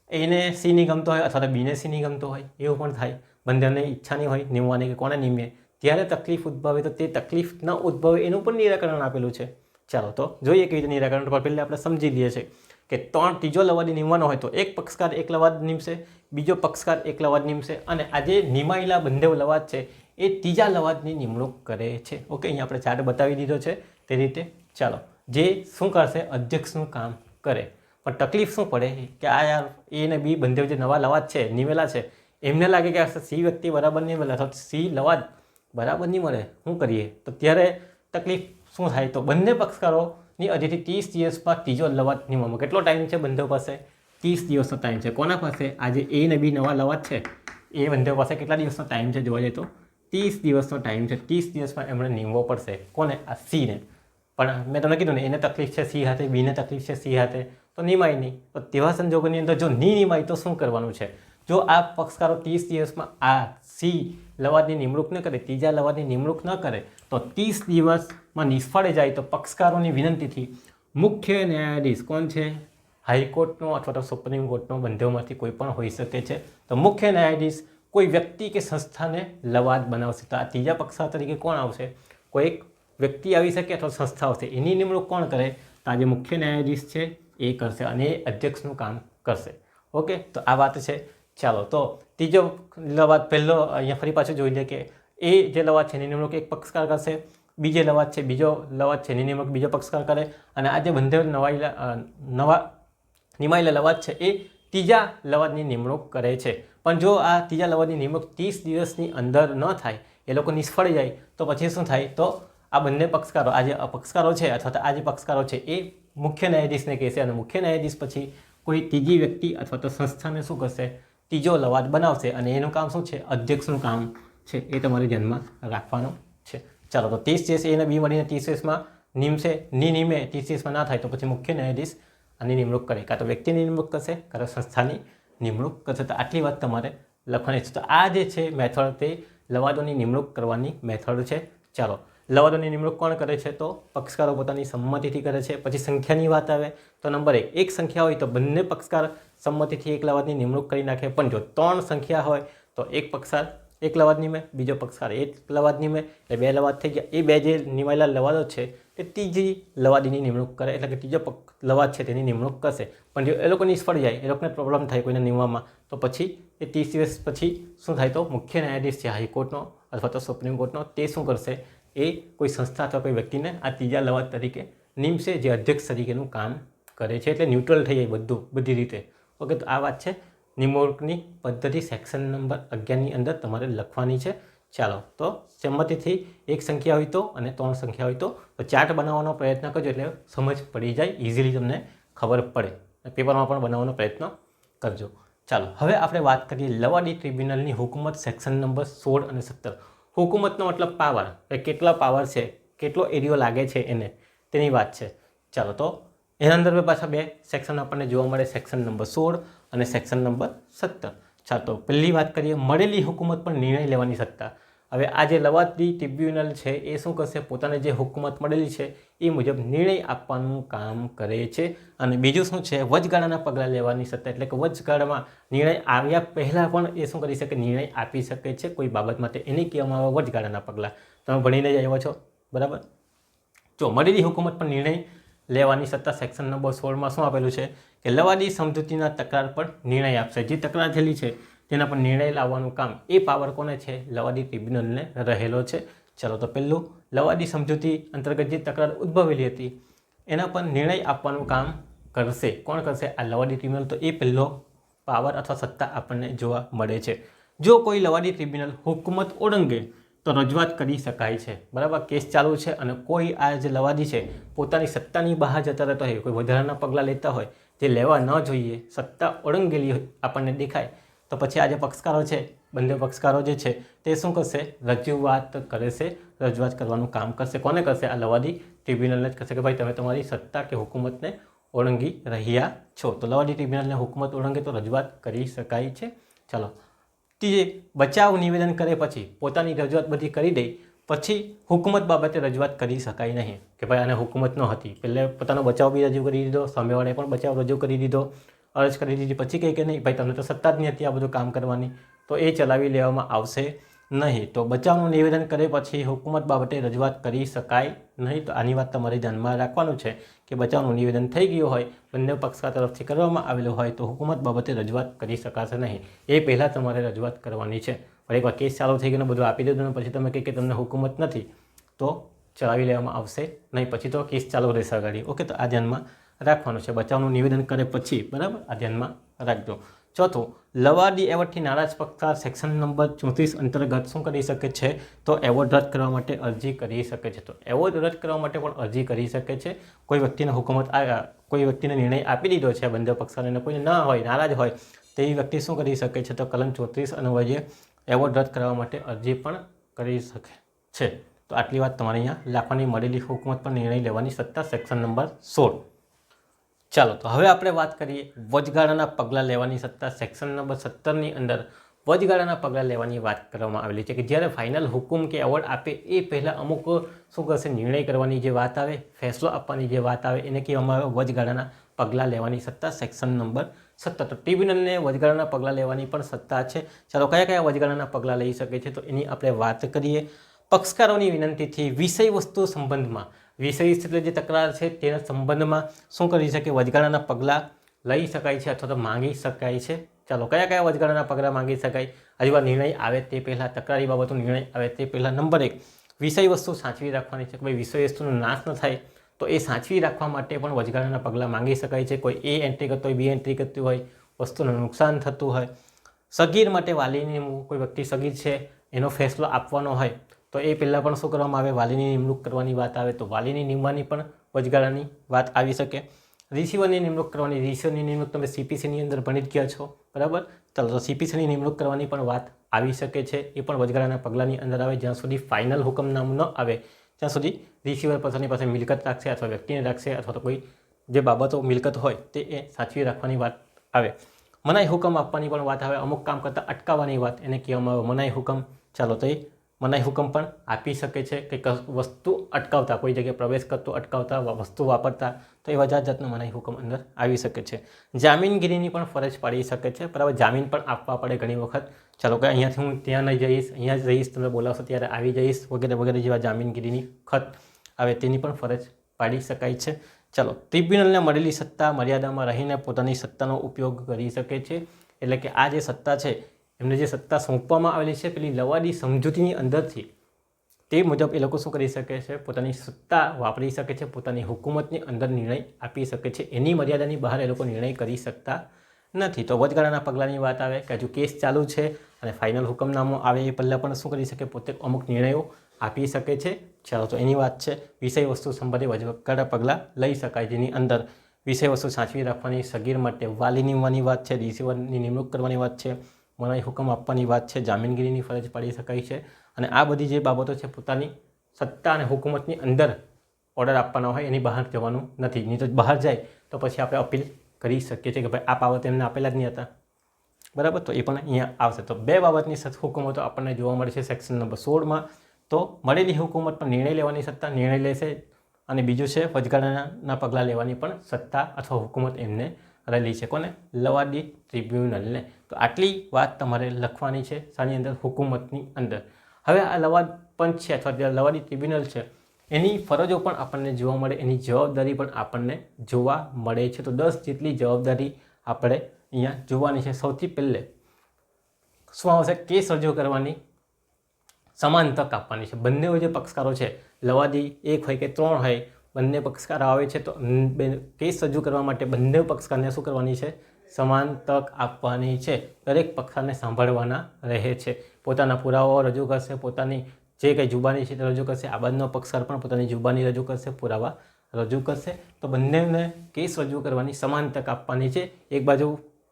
એને સી નહીં ગમતો હોય અથવા તો બીને સી નહીં ગમતો હોય, એવું પણ થાય. બંનેને ઈચ્છા નહીં હોય નિમવાની કે કોને નિમીએ, ત્યારે તકલીફ ઉદ્ભવે. તો તે તકલીફ ન ઉદ્ભવે એનું પણ નિરાકરણ આપેલું છે. ચાલો તો જોઈએ કેવી રીતે નિરાકરણ. પર પહેલાં આપણે સમજી લઈએ છીએ કે ત્રીજો લવાદી નિમવાનો હોય તો એક પક્ષકાર એક લવાદ નિમશે, બીજો પક્ષકાર એક લવાદ નિમશે, અને આ જે નિમાયેલા બંને લવાદ છે એ ત્રીજા લવાદની નિમણૂક કરે છે. ઓકે, અહીંયા આપણે ચાર્ટ બતાવી દીધો છે તે રીતે. ચાલો, જે શું કરશે? અધ્યક્ષનું કામ કરે. પણ તકલીફ શું પડે કે આ યાર એ અને બી બંને જે નવા લવાદ છે નિમેલા છે, એમને લાગે કે સી વ્યક્તિ બરાબર નહીં મળે અથવા સી લવાદ બરાબર નહીં મળે, શું કરીએ? તો ત્યારે તકલીફ શું થાય? તો બંને પક્ષકારોની હજીથી 30 દિવસમાં ત્રીજો લવાદ નિમવામાં કેટલો ટાઈમ છે? બંને પાસે 30 દિવસનો ટાઈમ છે. કોના પાસે? આજે એ અને બી નવા લવાદ છે એ બંને પાસે કેટલા દિવસનો ટાઈમ છે? જોવા જઈએ તો 30 દિવસનો ટાઈમ છે. 30 દિવસમાં એમણે નિમવો પડશે. કોને? આ સીને. પણ મેં તમને કીધું ને, એને તકલીફ છે સી હાથે, બીને તકલીફ છે સી હાથે, તો નિમાય નહીં. તો તેવા સંજોગોની અંદર જો નહીં નિમાય તો શું કરવાનું છે? જો આ પક્ષકારો 30 દિવસમાં આ સી લવાદની નિમણૂક ન કરે, ત્રીજા લવાદની નિમણૂક ન કરે, તો 30 દિવસમાં નિષ્ફળ જાય તો પક્ષકારોની વિનંતીથી મુખ્ય ન્યાયાધીશ કોણ છે? હાઈકોર્ટનો અથવા તો સુપ્રીમ કોર્ટનો, બંનેમાંથી કોઈ પણ હોઈ શકે છે. તો મુખ્ય ન્યાયાધીશ કોઈ વ્યક્તિ કે સંસ્થાને લવાદ બનાવશે. તો આ ત્રીજા પક્ષકાર તરીકે કોણ આવશે? કોઈ એક વ્યક્તિ આવી શકે અથવા સંસ્થા આવશે. એની નિમણૂક કોણ કરે? તો આ જે મુખ્ય ન્યાયાધીશ છે એ કરશે, અને એ અધ્યક્ષનું કામ કરશે. ઓકે, તો આ વાત છે. ચાલો તો ત્રીજો લવાદ પહેલો અહીંયા ફરી પાછું જોઈ લે કે એ જે લવાદ છે એની નિમણૂક એક પક્ષકાર કરશે, બીજો લવાદ છે એની નિમણૂક બીજો પક્ષકાર કરે, અને આ જે બંને નવા નિમાયેલા લવાદ છે એ ત્રીજા લવાદની નિમણૂક કરે છે. પણ જો આ ત્રીજા લવાદની નિમણૂક 30 દિવસની અંદર ન થાય, એ લોકો નિષ્ફળ જાય, તો પછી શું થાય? તો આ બંને પક્ષકારો, આ જે પક્ષકારો છે અથવા તો આ જે પક્ષકારો છે એ મુખ્ય ન્યાયાધીશને કહેશે, અને મુખ્ય ન્યાયાધીશ પછી કોઈ ત્રીજી વ્યક્તિ અથવા તો સંસ્થાને શું કરશે? ત્રીજો લવાદ બનાવશે, અને એનું કામ શું છે? અધ્યક્ષનું કામ છે. એ તમારે ધ્યાનમાં રાખવાનું છે. ચાલો તો 30 દિવસ એ અને બી મળીને 30 દિવસમાં નિમશે. નહીં નિમે, 30 દિવસમાં ના થાય તો પછી મુખ્ય ન્યાયાધીશ આની નિમણૂક કરે, કાં તો વ્યક્તિની નિમણૂક કરશે, કાં તો સંસ્થાની નિમણૂક કરશે. તો આટલી વાત તમારે લખવાની છે. તો આ જે છે મેથડ, તે લવાદોની નિમણૂક કરવાની મેથડ છે. ચાલો, લવાદોની નિમણૂક કોણ કરે છે? તો પક્ષકારો પોતાની સંમતિથી કરે છે. પછી સંખ્યાની વાત આવે તો નંબર 1, એક સંખ્યા હોય તો બંને પક્ષકાર સંમતિથી એક લવાદની નિમણૂક કરી નાખે. પણ જો 3 સંખ્યા હોય તો એક પક્ષકાર એક લવાદ નિમે, બીજો પક્ષકાર એક લવાદ નિમે, એટલે 2 લવાદ થઈ ગયા. એ 2 જે નિમાયેલા લવાદો છે એ ત્રીજી લવાદીની નિમણૂક કરે, એટલે કે ત્રીજો લવાદ છે તેની નિમણૂક કરશે. પણ જો એ લોકો નિષ્ફળ જાય, એ લોકોને પ્રોબ્લેમ થાય કોઈને નિમવામાં, તો પછી એ 30 દિવસ પછી શું થાય? તો મુખ્ય ન્યાયાધીશ છે હાઈકોર્ટનો અથવા તો સુપ્રીમ કોર્ટનો, તે શું કરશે? એ કોઈ સંસ્થા અથવા કોઈ વ્યક્તિને આ ત્રીજા લવાદ તરીકે નિમશે, જે અધ્યક્ષ તરીકેનું કામ કરે છે. એટલે ન્યુટ્રલ થઈ જાય બધી રીતે. ઓકે, તો આ વાત છે નિમણૂકની પદ્ધતિ સેક્શન નંબર 11ની અંદર તમારે લખવાની છે. ચાલો તો સંમતિથી એક સંખ્યા હોય તો અને 3 સંખ્યા હોય તો ચાર્ટ બનાવવાનો પ્રયત્ન કરજો, એટલે સમજ પડી જાય, ઇઝીલી તમને ખબર પડે. પેપરમાં પણ બનાવવાનો પ્રયત્ન કરજો. ચાલો હવે આપણે વાત કરીએ લવાદી ટ્રિબ્યુનલની હુકુમત સેક્શન નંબર 16 અને 17. હુકુમતનો મતલબ પાવર, કેટલા પાવર છે, કેટલો એરિયો લાગે છે એને, તેની વાત છે. ચાલો તો એના અંદર પાછા 2 સેક્શન આપણને જોવા મળે, સેક્શન નંબર 16 અને સેક્શન નંબર 17. ચાલો તો પહેલી વાત કરીએ, મળેલી હુકુમત પર નિર્ણય લેવાની સત્તા. હવે આ જે લવાદી ટ્રિબ્યુનલ છે એ શું કરશે, પોતાને જે હુકુમત મળેલી છે એ મુજબ નિર્ણય આપવાનું કામ કરે છે. અને બીજું શું છે, વચગાળાના પગલાં લેવાની સત્તા, એટલે કે વચગાળામાં નિર્ણય આવ્યા પહેલાં પણ એ શું કરી શકે, નિર્ણય આપી શકે છે કોઈ બાબત માટે, એને કહેવામાં આવે વચગાળાના પગલાં. તમે ભણીને જ આવ્યા છો, બરાબર. જો મળેલી હુકુમત પર નિર્ણય લેવાની સત્તા સેક્શન નંબર 16માં શું આપેલું છે કે લવાદી સમજૂતીના તકરાર પર નિર્ણય આપશે. જે તકરાર થયેલી છે તેના પર નિર્ણય લાવવાનું કામ એ પાવર કોને છે, લવાદી ટ્રિબ્યુનલને રહેલો છે. ચાલો તો પહેલું, લવાદી સમજૂતી અંતર્ગત જે તકરાર ઉદ્ભવેલી હતી એના પર નિર્ણય આપવાનું કામ કરશે. કોણ કરશે? આ લવાદી ટ્રિબ્યુનલ. તો એ પહેલો પાવર અથવા સત્તા આપણને જોવા મળે છે. જો કોઈ લવાદી ટ્રિબ્યુનલ હુકુમત ઓળંગે તો રજૂઆત કરી શકાય છે, બરાબર. કેસ ચાલુ છે અને કોઈ આ જે લવાદી છે પોતાની સત્તાની બહાર જતા રહેતા હોય, કોઈ વધારાના પગલાં લેતા હોય જે લેવા ન જોઈએ, સત્તા ઓળંગેલી આપણને દેખાય, તો પછી આ જે પક્ષકારો છે, બંને પક્ષકારો જે છે તે શું કરશે, રજૂઆત કરશે. રજૂઆત કરવાનું કામ કરશે. કોને કરશે? આ લવાદી ટ્રિબ્યુનલને જ કરશે કે ભાઈ તમે તમારી સત્તા કે હુકુમતને ઓળંગી રહ્યા છો. તો લવાદી ટ્રિબ્યુનલને હુકુમત ઓળંગે તો રજૂઆત કરી શકાય છે. ચાલો, ત્રીજે, બચાવ નિવેદન કરે પછી પોતાની રજૂઆત બધી કરી દે પછી હુકુમત બાબતે રજૂઆત કરી શકાય નહીં કે ભાઈ આને હુકુમત ન હતી, પહેલે પોતાનો બચાવ બી રજૂ કરી દીધો, સામેવાળાએ પણ બચાવ રજૂ કરી દીધો, અરજ કરી દીધી, પછી કહે કે નહીં ભાઈ તમને તો સત્તા જ નહીં હતી આ બધું કામ કરવાની, તો એ ચલાવી લેવામાં આવશે નહીં. તો બચાવનું નિવેદન કરે પછી હુકુમત બાબતે રજૂઆત કરી શકાય નહીં. તો આની વાત તમારે ધ્યાનમાં રાખવાનું છે કે બચાવનું નિવેદન થઈ ગયું હોય, બંને પક્ષકાર તરફથી કરવામાં આવેલું હોય તો હુકુમત બાબતે રજૂઆત કરી શકાશે નહીં. એ પહેલાં તમારે રજૂઆત કરવાની છે. પણ એકવાર કેસ ચાલુ થઈ ગયો, બધું આપી દીધું ને પછી તમે કહે કે તમને હુકુમત નથી તો ચલાવી લેવામાં આવશે નહીં, પછી તો કેસ ચાલુ રહેશે આગળ. ઓકે, તો આ ધ્યાનમાં રાખવાનું છે. બચાવનું નિવેદન કરે પછી, બરાબર, આ ધ્યાનમાં રાખજો. ચોથું, લવાદી એવોર્ડથી નારાજ પક્ષકાર સેક્શન નંબર 34 અંતર્ગત શું કરી શકે છે, તો એવોર્ડ રદ કરવા માટે અરજી કરી શકે છે. તો એવોર્ડ રદ કરવા માટે પણ અરજી કરી શકે છે. કોઈ વ્યક્તિને હુકુમત કોઈ વ્યક્તિને નિર્ણય આપી દીધો છે બંને પક્ષકારોને, કોઈને ન હોય, નારાજ હોય, તેવી વ્યક્તિ શું કરી શકે છે, તો કલમ 34 અન્વયે એવોર્ડ રદ કરવા માટે અરજી પણ કરી શકે છે. તો આટલી વાત તમારે અહીંયા રાખવાની. મળેલી હુકુમત પર નિર્ણય લેવાની સત્તા સેક્શન નંબર 16. ચાલો, તો હવે આપણે વાત કરીએ વચગાળાના પગલાં લેવાની સત્તા. સેક્શન નંબર 17ની અંદર વચગાળાના પગલાં લેવાની વાત કરવામાં આવેલી છે કે જ્યારે ફાઇનલ હુકુમ કે એવોર્ડ આપે એ પહેલાં અમુક શું કરશે, નિર્ણય કરવાની જે વાત આવે, ફેસલો આપવાની જે વાત આવે એને કહેવામાં આવે વચગાળાના પગલાં લેવાની સત્તા સેક્શન નંબર 17. તો ટ્રિબ્યુનલને વચગાળાના પગલાં લેવાની પણ સત્તા છે. ચાલો, કયા કયા વચગાળાના પગલાં લઈ શકે છે તો એની આપણે વાત કરીએ. પક્ષકારોની વિનંતીથી વિષય વસ્તુ સંબંધમાં, વિષય એટલે જે તકરાર છે તેના સંબંધમાં શું કરી શકે, વચગાળાના પગલાં લઈ શકાય છે અથવા તો માંગી શકાય છે. ચાલો, કયા કયા વચગાળાના પગલાં માંગી શકાય? હજુ નિર્ણય આવે તે પહેલાં, તકરારી બાબતો નિર્ણય આવે તે પહેલાં. નંબર 1, વિષય વસ્તુ સાચવી રાખવાની છે કે ભાઈ વિષય વસ્તુનો નાશ ન થાય તો એ સાચવી રાખવા માટે પણ વચગાળાના પગલાં માંગી શકાય છે. કોઈ એ એન્ટ્રી કરતો હોય, બી એન્ટ્રી કરતું હોય, વસ્તુનું નુકસાન થતું હોય. સગીર માટે વાલીની, કોઈ વ્યક્તિ સગીર છે એનો ફેસલો આપવાનો હોય તો એ પહેલાં પણ શું કરવામાં આવે, વાલીની નિમણૂક કરવાની વાત આવે તો વાલીની નિમવાની પણ વચગાળાની વાત આવી શકે. રિસીવરની નિમણૂક કરવાની, રિસીવરની નિમણૂક તમે CPCની અંદર ભણી જ ગયા છો, બરાબર. ચાલો, તો CPCની નિમણૂક કરવાની પણ વાત આવી શકે છે, એ પણ વચગાળાના પગલાંની અંદર આવે. જ્યાં સુધી ફાઇનલ હુકમનામું ન આવે ત્યાં સુધી રિસીવર પોતાની પાસે મિલકત રાખશે અથવા વ્યક્તિને રાખશે અથવા તો કોઈ જે બાબતો મિલકત હોય તે એ સાચવી રાખવાની વાત આવે. મનાઈ હુકમ આપવાની પણ વાત આવે. અમુક કામ કરતાં અટકાવવાની વાત એને કહેવામાં આવે મનાઈ હુકમ. ચાલો, તો એ મનાઈ હુકમ પણ આપી શકે છે કે વસ્તુ અટકાવતા, કોઈ જગ્યાએ પ્રવેશ કરતો અટકાવતા, વસ્તુ વાપરતા, તો એવા જાતનો મનાઈ હુકમ અંદર આવી શકે છે. જામીનગીરીની પણ ફરજ પાડી શકે છે, બરાબર. જામીન પણ આપવા પડે ઘણી વખત. ચાલો, કે અહીંયાથી હું ત્યાં નહીં જઈશ, અહીંયા જ રહીશ, તમે બોલાવશો ત્યારે આવી જઈશ, વગેરે વગેરે જેવા જામીનગીરીની ખત આવે તેની પણ ફરજ પાડી શકાય છે. ચાલો, ટ્રિબ્યુનલને મળેલી સત્તા મર્યાદામાં રહીને પોતાની સત્તાનો ઉપયોગ કરી શકે છે. એટલે કે આ જે સત્તા છે એમને જે સત્તા સોંપવામાં આવેલી છે પેલી લવાદી સમજૂતીની અંદરથી, તે મુજબ એ લોકો શું કરી શકે છે, પોતાની સત્તા વાપરી શકે છે, પોતાની હુકુમતની અંદર નિર્ણય આપી શકે છે. એની મર્યાદાની બહાર એ લોકો નિર્ણય કરી શકતા નથી. તો વચગાળાના પગલાંની વાત આવે કે હજુ કેસ ચાલુ છે અને ફાઇનલ હુકમનામું આવે એ પહેલાં પણ શું કરી શકે, પોતે અમુક નિર્ણયો આપી શકે છે. ચાલો, તો એની વાત છે. વિષય વસ્તુ સંબંધે વચગાળા પગલાં લઈ શકાય, જેની અંદર વિષય વસ્તુ સાચવી રાખવાની, સગીર માટે વાલી નિમવાની વાત છે, રિસીવરની નિમણૂક કરવાની વાત છે, મનાઈ હુકમ આપવાની વાત છે, જામીનગીરીની ફરજ પાડી શકાય છે. અને આ બધી જે બાબતો છે પોતાની સત્તા અને હુકુમતની અંદર ઓર્ડર આપવાનો હોય, એની બહાર જવાનું નથી. નહીં તો બહાર જાય તો પછી આપણે અપીલ કરી શકીએ છીએ કે ભાઈ આ પાવર તેમને આપેલા જ નહીં હતા, બરાબર, તો એ પણ અહીંયા આવશે. તો 2 બાબતની હુકુમતો આપણને જોવા મળે છે સેક્શન નંબર 16માં. તો મળેલી હુકુમત પર નિર્ણય લેવાની સત્તા નિર્ણય લેશે, અને બીજું છે વચગાળાના પગલાં લેવાની પણ સત્તા અથવા હુકુમત એમને રહેલી છે. કોને? લવાદી ટ્રિબ્યુનલને. તો આટલી વાત તમારે લખવાની છે શાની અંદર? હુકુમતની અંદર. હવે આ લવાદ પંચ છે અથવા લવાદી ટ્રિબ્યુનલ છે, એની ફરજો પણ આપણને જોવા મળે, એની જવાબદારી પણ આપણને જોવા મળે છે. તો 10 જેટલી જવાબદારી આપણે અહીંયા જોવાની છે. સૌથી પહેલે શું આવશે? કેસ રજૂ કરવાની સમાન તક આપવાની છે. બંને જે પક્ષકારો છે, લવાદી 1 હોય કે 3 હોય, બંને પક્ષકારો આવે છે, તો કેસ રજૂ કરવા માટે બંને પક્ષકારને શું કરવાની છે? સમાન તક આપવાની છે. દરેક પક્ષકારને સાંભળવાના રહે છે. પોતાના પુરાવાઓ રજૂ કરશે, પોતાની જે કંઈ જુબાની છે તે રજૂ કરશે. આ બાજુનો પક્ષકાર પણ પોતાની જુબાની રજૂ કરશે, પુરાવા રજૂ કરશે. તો બંનેને કેસ રજૂ કરવાની સમાન તક આપવાની છે. એક બાજુ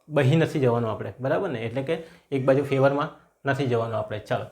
બહી નથી જવાનું આપણે, બરાબર ને? એટલે કે એક બાજુ ફેવરમાં નથી જવાનું આપણે. ચાલો,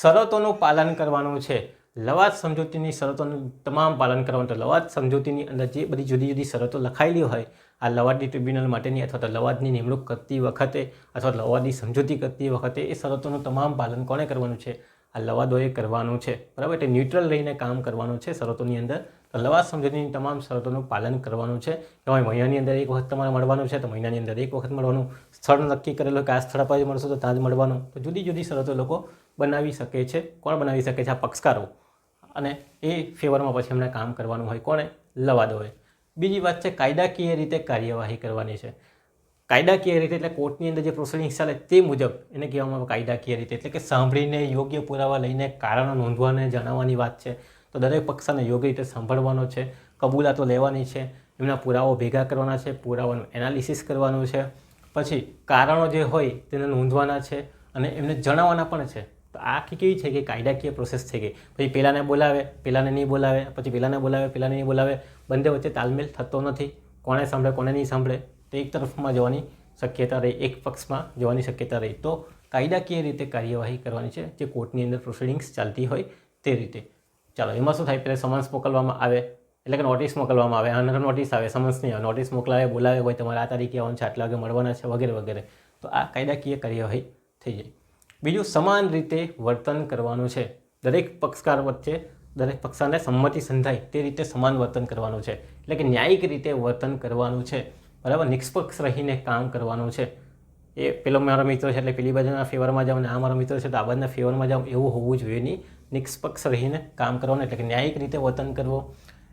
શરતોનું પાલન કરવાનું છે. લવાદ સમજૂતીની શરતોનું તમામ પાલન કરવાનું. તો લવાદ સમજૂતીની અંદર જે બધી જુદી જુદી શરતો લખાયેલી હોય આ લવાદી ટ્રિબ્યુનલ માટેની, અથવા તો લવાદની નિમણૂક કરતી વખતે અથવા લવાદી સમજૂતી કરતી વખતે, એ શરતોનું તમામ પાલન કોણે કરવાનું છે? આ લવાદોએ કરવાનું છે. બરાબર, એટલે ન્યુટ્રલ રહીને કામ કરવાનું છે શરતોની અંદર. તો લવાદ સમજૂતીની તમામ શરતોનું પાલન કરવાનું છે. એમાં મહિનાની અંદર 1 વખત તમારે મળવાનું છે, તો મહિનાની અંદર 1 વખત મળવાનું. સ્થળ નક્કી કરેલું કે આ સ્થળ પર જ મળશું તો ત્યાં જ મળવાનું. તો જુદી જુદી શરતો લોકો બનાવી શકે છે. કોણ બનાવી શકે છે? આ પક્ષકારો. અને એ ફેવરમાં પછી એમને કામ કરવાનું હોય. કોણે? લવાદોએ. બીજી વાત છે કાયદાકીય રીતે કાર્યવાહી કરવાની છે. કાયદાકીય રીતે એટલે કોર્ટની અંદર જે પ્રોસિડિંગ્સ ચાલે તે મુજબ એને કહેવામાં આવે કાયદાકીય રીતે. એટલે કે સાંભળીને યોગ્ય પુરાવા લઈને કારણો નોંધવાને જણાવવાની વાત છે. તો દરેક પક્ષને યોગ્ય રીતે સાંભળવાનો છે, કબૂલાતો લેવાની છે, એમના પુરાવાઓ ભેગા કરવાના છે, પુરાવાનું એનાલિસિસ કરવાનું છે, પછી કારણો જે હોય તેને નોંધવાના છે અને એમને જણાવવાના પણ છે. તો આ કેવી છે કે કાયદાકીય પ્રોસેસ થઈ ગઈ. પછી પેલાને બોલાવે, પેલાને નહીં બોલાવે, પછી પેલાને બોલાવે, પેલાને નહીં બોલાવે, બંને વચ્ચે તાલમેલ થતો નથી. કોને સાંભળે, કોને નહીં સાંભળે, તો એક તરફમાં જવાની શક્યતા રહી, એક પક્ષમાં જવાની શક્યતા રહી. તો કાયદાકીય રીતે કાર્યવાહી કરવાની છે, જે કોર્ટની અંદર પ્રોસિડિંગ્સ ચાલતી હોય તે રીતે. ચાલો, એમાં શું થાય? પહેલાં સમન્સ મોકલવામાં આવે, એટલે કે નોટિસ મોકલવામાં આવે. અને નોટિસ આવે, સમન્સ નહીં આવે. નોટિસ મોકલાવે, બોલાવે, હોય તમારે આ તારીખે આવવાનું છે, આટલા વાગે મળવાના છે, વગેરે વગેરે. તો આ કાયદાકીય કાર્યવાહી થઈ જાય. બીજું, સમાન રીતે વર્તન કરવાનું છે. દરેક પક્ષકાર વચ્ચે દરેક પક્ષકારને સંમતિ સંધાય તે રીતે સમાન વર્તન કરવાનું છે. એટલે કે ન્યાયિક રીતે વર્તન કરવાનું છે. બરાબર, નિષ્પક્ષ રહીને કામ કરવાનું છે. એ પેલો મારો મિત્ર છે એટલે પેલી બાજુના ફેવરમાં જાઉં, ને આ મારો મિત્ર છે તો આ બાજુના ફેવરમાં જાઉં, એવું હોવું જોઈએ નહીં. નિષ્પક્ષ રહીને કામ કરવાનું, એટલે કે ન્યાયિક રીતે વર્તન કરવું.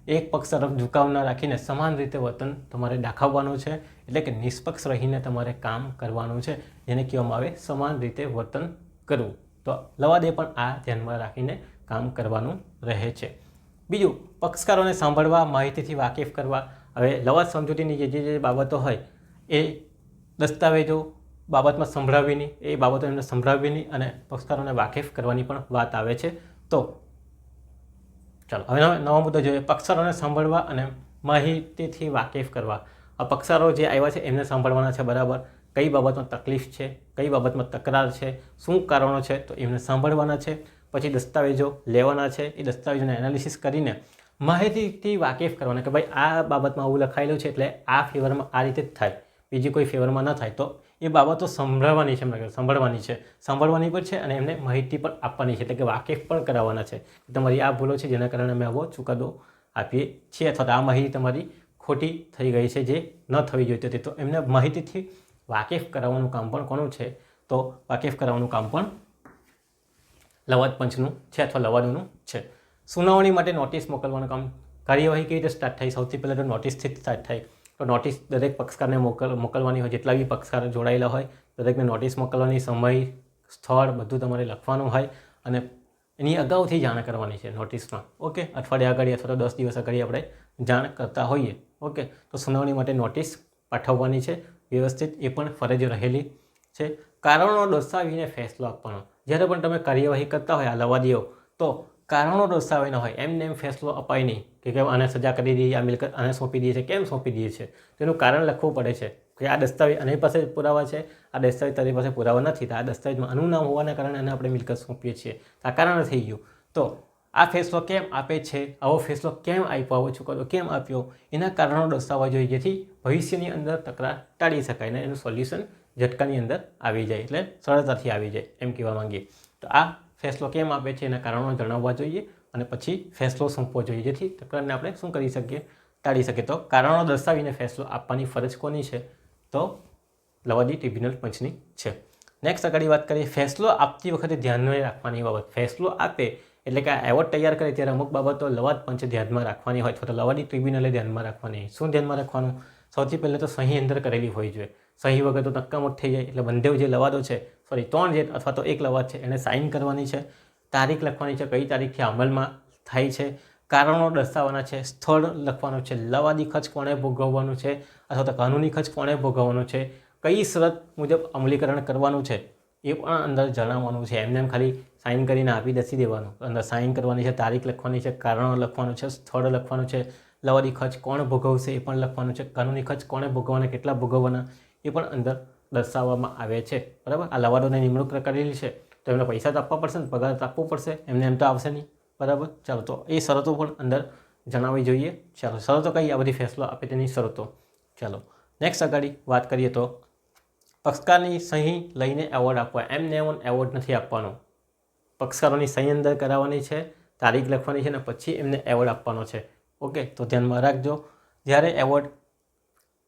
એક પક્ષ તરફ ઝુકાવ ન રાખીને સમાન રીતે વર્તન તમારે દાખવવાનું છે. એટલે કે નિષ્પક્ષ રહીને તમારે કામ કરવાનું છે, જેને કહેવામાં આવે સમાન રીતે વર્તન કરવું. તો લવાદે પણ આ ધ્યાનમાં રાખીને કામ કરવાનું રહે છે. બીજું, પક્ષકારોને સાંભળવા, માહિતીથી વાકેફ કરવા. હવે લવાદ સમજૂતીની જે બાબતો હોય એ દસ્તાવેજો બાબતમાં સંભળાવીની, એ બાબતો એમને સંભળાવીની અને પક્ષકારોને વાકેફ કરવાની પણ વાત આવે છે. તો ચાલો, હવે નવો મુદ્દો જોઈએ. પક્ષકારોને સાંભળવા અને માહિતીથી વાકેફ કરવા. આ પક્ષકારો જે આવ્યા છે એમને સાંભળવાના છે. બરાબર, કઈ બાબતમાં તકલીફ છે, કઈ બાબતમાં તકરાર છે, શું કારણો છે, તો એમને સાંભળવાના છે. પછી દસ્તાવેજો લેવાના છે, એ દસ્તાવેજોને એનાલિસિસ કરીને માહિતીથી વાકેફ કરવાના કે ભાઈ આ બાબતમાં આવું લખાયેલું છે એટલે આ ફેવરમાં આ રીતે જ થાય, બીજી કોઈ ફેવરમાં ન થાય. તો એ બાબતો સંભળવાની છે, સાંભળવાની પણ છે અને એમને માહિતી પણ આપવાની છે. એટલે કે વાકેફ પણ કરાવવાના છે. તમારી આ ભૂલો છે જેના કારણે અમે આવો ચુકાદો આપીએ છીએ, અથવા તો આ માહિતી તમારી ખોટી થઈ ગઈ છે જે ન થવી જોઈતી હતી. તો એમને માહિતીથી વાકેફ કરાવવાનું કામ પણ કોનું છે? તો વાકેફ કરાવવાનું કામ પણ લવાદ પંચનું છે અથવા લવાદોનું છે. સુનાવણી માટે નોટિસ મોકલવાનું કામ. કાર્યવાહી કેવી રીતે સ્ટાર્ટ થાય? સૌથી પહેલાં તો નોટિસથી જ સ્ટાર્ટ થાય. તો નોટિસ દરેક પક્ષકારને મોકલવાની હોય. જેટલા બી પક્ષકાર જોડાયેલા હોય દરેકને નોટિસ મોકલવાની, સમય, સ્થળ બધું તમારે લખવાનું હોય અને એની અગાઉથી જાણ કરવાની છે નોટિસમાં. ઓકે, અઠવાડિયા આગળ અથવા તો 10 દિવસ આગળ આપણે જાણ કરતા હોઈએ. ઓકે, તો સુનાવણી માટે નોટિસ પાઠવવાની છે વ્યવસ્થિત, એ પણ ફરજ રહેલી છે. કારણો દર્શાવીને ફેસલો આપવાનો. જ્યારે પણ તમે કાર્યવાહી કરતા હોય આ લવાદીઓ, તો કારણો દર્શાવીને હોય. એમને એમ ફેસલો અપાય નહીં કે આને સજા કરી દઈએ, આ મિલકત આને સોંપી દઈએ છે. કેમ સોંપી દઈએ છે? તેનું કારણ લખવું પડે છે કે આ દસ્તાવેજ આની પાસે પુરાવા છે, આ દસ્તાવેજ તારી પાસે પુરાવા નથી, તો આ દસ્તાવેજમાં આનું નામ હોવાના કારણે આને આપણે મિલકત સોંપીએ છીએ. આ કારણ થઈ ગયું. તો આ ફેસલો કેમ આપે છે, આવો ફેસલો કેમ આપ્યો, આવો ચુકાદો કેમ આપ્યો, એના કારણો દર્શાવવા જોઈએ, જેથી ભવિષ્યની અંદર તકરાર ટાળી શકાય અને એનું સોલ્યુશન ઝટકાની અંદર આવી જાય, એટલે સરળતાથી આવી જાય એમ કહેવા માંગીએ. તો આ ફેસલો કેમ આપે છે એના કારણો જણાવવા જોઈએ અને પછી ફેસલો સોંપવો જોઈએ, જેથી તકરારને આપણે શું કરી શકીએ, ટાળી શકીએ. તો કારણો દર્શાવીને ફેસલો આપવાની ફરજ કોની છે? તો લવાદી ટ્રિબ્યુનલ પંચની છે. નેક્સ્ટ આગળ વાત કરીએ, ફેસલો આપતી વખતે ધ્યાનમાં રાખવાની બાબત. ફેસલો આપે એટલે કે આ એવોર્ડ તૈયાર કરે ત્યારે અમુક બાબતો લવાદ પંચે ધ્યાનમાં રાખવાની હોય અથવા તો લવાદી ટ્રિબ્યુનલે ધ્યાનમાં રાખવાની. શું ધ્યાનમાં રાખવાનું? સૌથી પહેલાં તો સહી અંદર કરેલી હોય જોઈએ. સહી વગર તો નક્કામોટ થઈ જાય. એટલે બંને જે લવાદો છે, સોરી 3 જે અથવા તો એક લવાદ છે એને સાઇન કરવાની છે, તારીખ લખવાની છે, કઈ તારીખથી અમલમાં થાય છે, કારણો દર્શાવવાના છે, સ્થળ લખવાનું છે, લવાદી ખર્ચ કોણે ભોગવવાનું છે અથવા તો કાનૂની ખર્ચ કોણે ભોગવવાનો છે, કઈ શરત મુજબ અમલીકરણ કરવાનું છે એ પણ અંદર જણાવવાનું છે. એમને એમ ખાલી સાઇન કરીને આપી દસી દેવાનું. અંદર સાઇન કરવાની છે, તારીખ લખવાની છે, કારણો લખવાનું છે, સ્થળ લખવાનું છે, લવાદી ખર્ચ કોણ ભોગવશે એ પણ લખવાનું છે, કાનૂની ખર્ચ કોણે ભોગવવાના, કેટલા ભોગવવાના એ પણ અંદર દર્શાવવામાં આવે છે. બરાબર. આ લવાદોની નિમણૂક કરેલી છે તો એમને પૈસા તો આપવા પડશે ને, પગાર તો આપવો પડશે, એમને એમ તો આવશે નહીં. બરાબર. ચાલો, તો એ શરતો પણ અંદર જણાવવી જોઈએ. ચાલો, શરતો કઈ? આ બધી ફેસલો આપે તેની શરતો. ચાલો નેક્સ્ટ આગળ વાત કરીએ તો પક્ષકારની સહી લઈને એવોર્ડ આપવા. એમને એમ એવોર્ડ નથી આપવાનો. પક્ષકારોની સહી અંદર કરાવવાની છે, તારીખ લખવાની છે અને પછી એમને એવોર્ડ આપવાનો છે. ઓકે, તો ધ્યાનમાં રાખજો, જ્યારે એવોર્ડ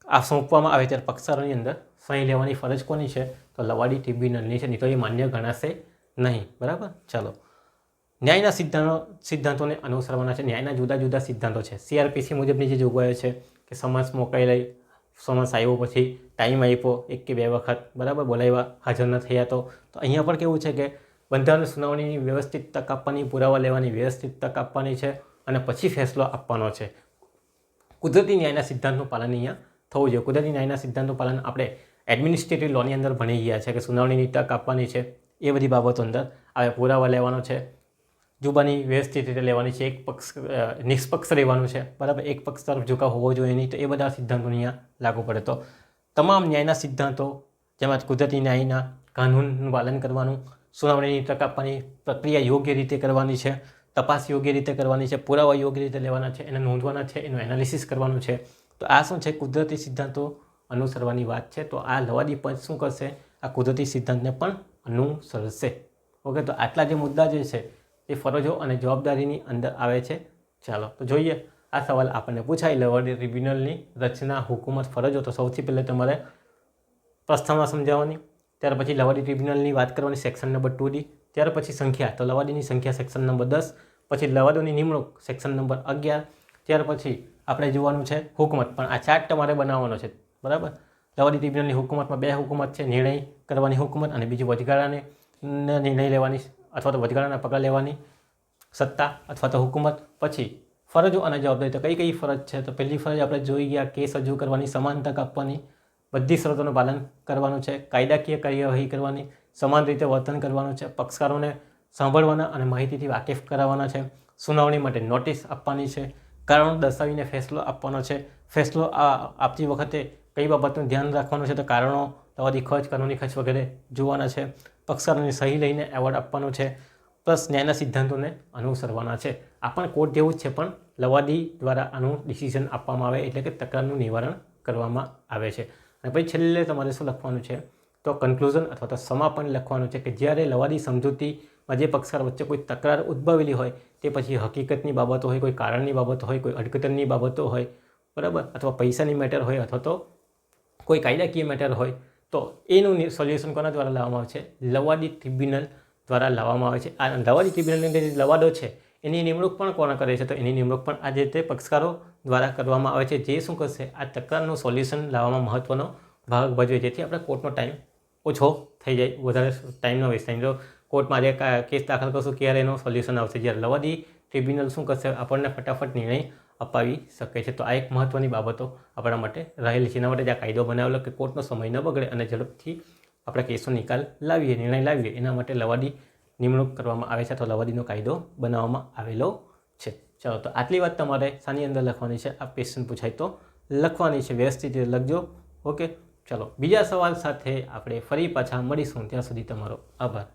આ સોંપવામાં આવે ત્યારે પક્ષકારોની અંદર સહી લેવાની ફરજ કોની છે? તો લવાદી ટ્રિબ્યુનલની છે, નહીં તો એ માન્ય ગણાશે નહીં. બરાબર. ચાલો, ન્યાયના સિદ્ધાંતોને અનુસરવાના છે. ન્યાયના જુદા જુદા સિદ્ધાંતો છે. CRPC મુજબની જે જોગવાઈઓ છે કે સમન્સ મોકલી લઈ, સમન્સ આવ્યો પછી ટાઈમ આપ્યો 1 કે 2 વખત, બરાબર, બોલાવ્યા, હાજર ન થયા તો અહીંયા પણ કેવું છે કે બંધારણ સુનાવણીની વ્યવસ્થિત તક આપવાની, પુરાવા લેવાની વ્યવસ્થિત તક આપવાની છે અને પછી ફેસલો આપવાનો છે. કુદરતી ન્યાયના સિદ્ધાંતનું પાલન અહીંયા થવું જોઈએ. કુદરતી ન્યાયના સિદ્ધાંતનું પાલન આપણે એડમિનિસ્ટ્રેટિવ લોની અંદર ભણી ગયા છે કે સુનાવણીની તક આપવાની છે, એ બધી બાબતો અંદર આવે. પુરાવા લેવાનો છે, જુબાની વ્યવસ્થિત રીતે લેવાની છે, એક પક્ષ નિષ્પક્ષ રહેવાનું છે, બરાબર, એક પક્ષ તરફ ઝુકાવ હોવો જોઈએ નહીં. તો એ બધા સિદ્ધાંતો અહીંયા લાગુ પડે. તો તમામ ન્યાયના સિદ્ધાંતો, જેમાં કુદરતી ન્યાયના કાનૂનનું પાલન કરવાનું, સુનાવણીની તક આપવાની, પ્રક્રિયા યોગ્ય રીતે કરવાની છે, તપાસ યોગ્ય રીતે કરવાની છે, પુરાવા યોગ્ય રીતે લેવાના છે, એને નોંધવાના છે, એનું એનાલિસિસ કરવાનું છે. તો આ શું છે? કુદરતી સિદ્ધાંતો અનુસરવાની વાત છે. તો આ લવાદી પંચ શું કરશે? આ કુદરતી સિદ્ધાંતને પણ અનુસરશે. ઓકે, તો આટલા જે મુદ્દા જે છે એ ફરજો અને જવાબદારીની અંદર આવે છે. ચાલો, તો જોઈએ આ સવાલ આપણને પૂછાય, લવાદી ટ્રિબ્યુનલની રચના, હુકુમત, ફરજો. તો સૌથી પહેલાં તમારે પ્રસ્તાવના સમજાવવાની, ત્યાર પછી લવાદી ટ્રિબ્યુનલની વાત કરવાની, સેક્શન નંબર 2D, ત્યાર પછી સંખ્યા, તો લવાદીની સંખ્યા સેક્શન નંબર 10, પછી લવાદોની નિમણૂક સેક્શન નંબર 11, ત્યાર પછી આપણે જોવાનું છે હુકુમત. પણ આ ચાર્ટ તમારે બનાવવાનો છે. બરાબર. લવાદી ટ્રિબ્યુનલની હુકુમતમાં 2 હુકુમત છે, નિર્ણય કરવાની હુકુમત અને બીજી વચગાળાને નિર્ણય લેવાની અથવા તો વચગાળાના પગલાં લેવાની સત્તા અથવા તો હુકુમત. પછી ફરજો અને જવાબદારી. તો કઈ કઈ ફરજ છે? તો પહેલી ફરજ આપણે જોઈ ગયા, કેસ રજૂ કરવાની, સમાન તક આપવાની, બધી શરતોનું પાલન કરવાનું છે, કાયદાકીય કાર્યવાહી કરવાની, સમાન રીતે વર્તન કરવાનું છે, પક્ષકારોને સાંભળવાના અને માહિતીથી વાકેફ કરાવવાના છે, સુનાવણી માટે નોટિસ આપવાની છે, કારણો દર્શાવીને ફેસલો આપવાનો છે. ફેસલો આપતી વખતે કઈ બાબતનું ધ્યાન રાખવાનું છે? તો કારણો, લવાદી ખર્ચ, કાનૂની ખર્ચ વગેરે જોવાના છે, પક્ષકારોની સહી લઈને એવોર્ડ આપવાનો છે, પ્લસ ન્યાયના સિદ્ધાંતોને અનુસરવાના છે. આ પણ કોર્ટ જેવું જ છે, પણ લવાદી દ્વારા આનું ડિસિઝન આપવામાં આવે એટલે કે તકરારનું નિવારણ કરવામાં આવે છે. અને પછી છેલ્લે તમારે શું લખવાનું છે? તો કન્ક્લુઝન અથવા તો સમાપન લખવાનું છે કે જ્યારે લવાદી સમજૂતીમાં જે પક્ષકાર વચ્ચે કોઈ તકરાર ઉદ્ભવેલી હોય, તે પછી હકીકતની બાબતો હોય, કોઈ કારણની બાબતો હોય, કોઈ અડકતનની બાબતો હોય, બરાબર, અથવા પૈસાની મેટર હોય અથવા તો કોઈ કાયદાકીય મેટર હોય, તો એનું સોલ્યુશન કોના દ્વારા લાવવામાં આવે છે? લવાદી ટ્રિબ્યુનલ દ્વારા લાવવામાં આવે છે. આ લવાદી ટ્રિબ્યુનલની અંદર જે લવાદો છે એની નિમણૂક પણ કોણ કરે છે? તો એની નિમણૂક પણ આ જે તે પક્ષકારો દ્વારા કરવામાં આવે છે, જે શું કરશે? આ તકરારનું સોલ્યુશન લાવવામાં મહત્ત્વનો ભાગ ભજવે, જેથી આપણે કોર્ટનો ટાઈમ ઓછો થઈ જાય, વધારે ટાઈમ ન વેસ્ટ થાય. જો કોર્ટમાં જે કેસ દાખલ કરશું ક્યારે એનું સોલ્યુશન આવશે, જ્યારે લવાદી ટ્રિબ્યુનલ શું કરશે? આપણને ફટાફટ નિર્ણય અપાવી શકે છે. તો આ એક મહત્ત્વની બાબતો આપણા માટે રહેલી છે. એના માટે જ આ કાયદો બનાવેલો કે કોર્ટનો સમય ન બગડે અને ઝડપથી આપણે કેસનો નિકાલ લાવીએ, નિર્ણય લાવીએ, એના માટે લવાદી નિમણૂક કરવામાં આવે છે અથવા લવાદીનો કાયદો બનાવવામાં આવેલો છે. ચાલો, તો આટલી વાત તમારે શાની અંદર લખવાની છે? આ ક્વેશ્ચન પૂછાય તો લખવાની છે, વ્યવસ્થિત રીતે લખજો. ઓકે, ચાલો, બીજા સવાલ સાથે આપણે ફરી પાછા મળીશું. ત્યાં સુધી તમારો આભાર.